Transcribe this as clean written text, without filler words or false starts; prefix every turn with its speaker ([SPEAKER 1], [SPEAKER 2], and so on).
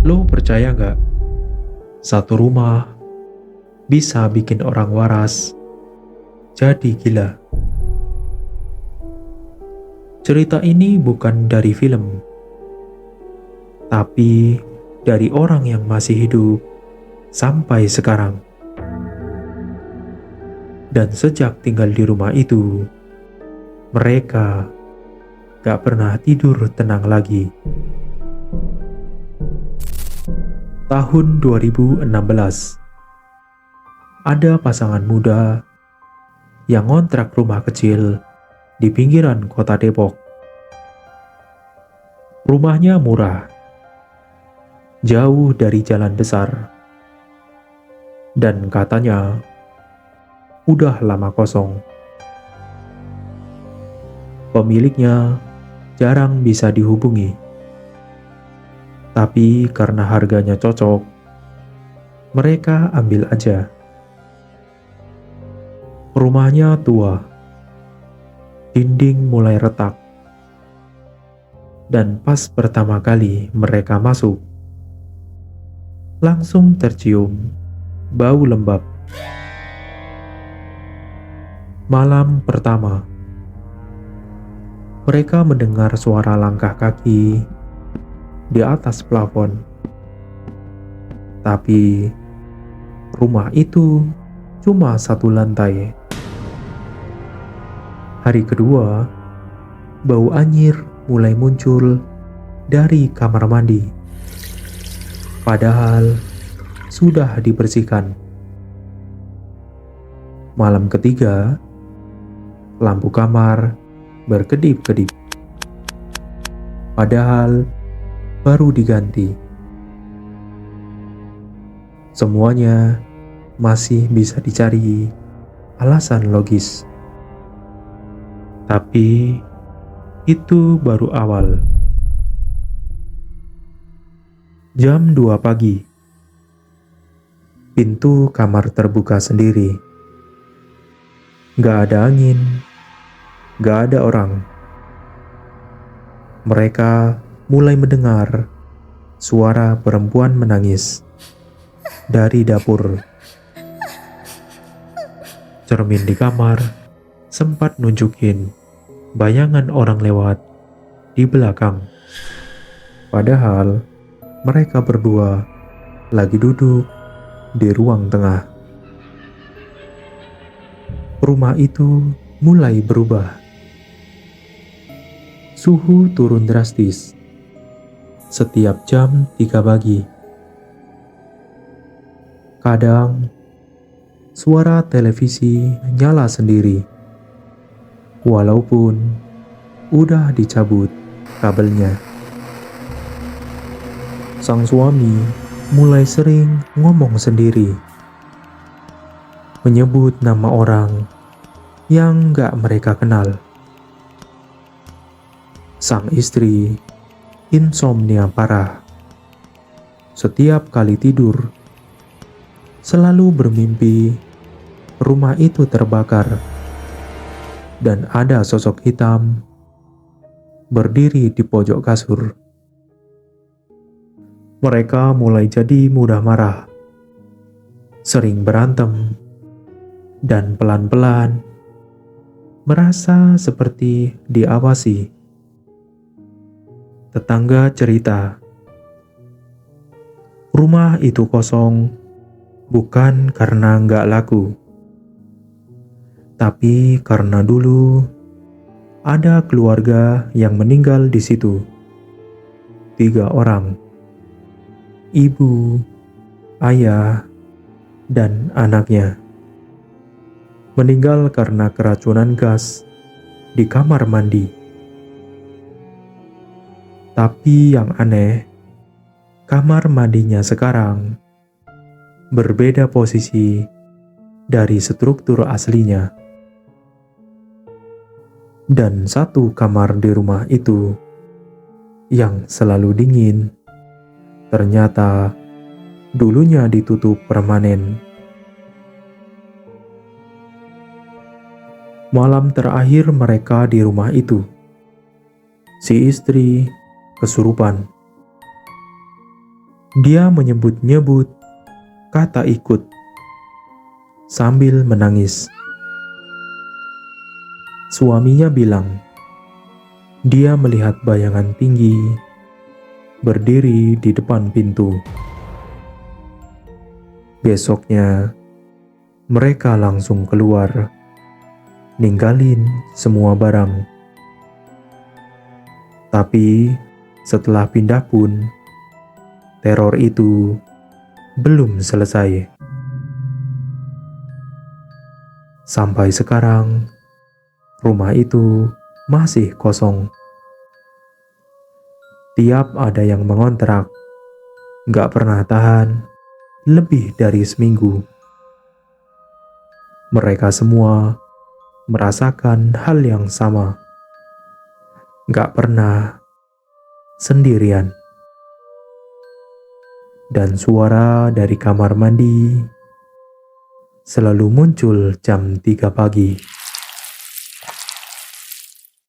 [SPEAKER 1] Lo percaya nggak? Satu rumah bisa bikin orang waras jadi gila. Cerita ini bukan dari film, tapi dari orang yang masih hidup sampai sekarang. Dan sejak tinggal di rumah itu, mereka gak pernah tidur tenang lagi. Tahun 2016, ada pasangan muda yang ngontrak rumah kecil di pinggiran kota Depok. Rumahnya murah, jauh dari jalan besar, dan katanya udah lama kosong. Pemiliknya jarang bisa dihubungi, tapi karena harganya cocok, mereka ambil aja. Rumahnya tua, dinding mulai retak, dan pas pertama kali mereka masuk, langsung tercium bau lembab. Malam pertama, mereka mendengar suara langkah kaki di atas plafon. Tapi rumah itu cuma satu lantai. Hari kedua, bau anyir mulai muncul dari kamar mandi. Padahal sudah dibersihkan. Malam ketiga, lampu kamar berkedip-kedip. Padahal baru diganti. Semuanya masih bisa dicari alasan logis. Tapi itu baru awal. Jam 2 pagi. Pintu kamar terbuka sendiri. Gak ada angin, gak ada orang. Mereka mulai mendengar suara perempuan menangis dari dapur. Cermin di kamar sempat nunjukin bayangan orang lewat di belakang. Padahal mereka berdua lagi duduk di ruang tengah. Rumah itu mulai berubah. Suhu turun drastis setiap jam 3 pagi. Kadang suara televisi nyala sendiri, walaupun udah dicabut kabelnya. Sang suami mulai sering ngomong sendiri, menyebut nama orang yang gak mereka kenal. Sang istri insomnia parah. Setiap kali tidur, selalu bermimpi rumah itu terbakar dan ada sosok hitam berdiri di pojok kasur. Mereka mulai jadi mudah marah, sering berantem, dan pelan-pelan merasa seperti diawasi. Tetangga cerita, rumah itu kosong bukan karena nggak laku, tapi karena dulu ada keluarga yang meninggal di situ. 3 orang, ibu, ayah, dan anaknya, meninggal karena keracunan gas di kamar mandi. Tapi yang aneh, kamar mandinya sekarang berbeda posisi dari struktur aslinya. Dan satu kamar di rumah itu yang selalu dingin, ternyata dulunya ditutup permanen. Malam terakhir mereka di rumah itu, si istri kesurupan. Dia menyebut-nyebut kata ikut sambil menangis. Suaminya bilang, dia melihat bayangan tinggi berdiri di depan pintu. Besoknya, mereka langsung keluar, ninggalin semua barang. Tapi setelah pindah pun, teror itu belum selesai. Sampai sekarang, rumah itu masih kosong. Tiap ada yang mengontrak, gak pernah tahan lebih dari seminggu. Mereka semua merasakan hal yang sama. Gak pernah sendirian. Dan suara dari kamar mandi selalu muncul jam 3 pagi.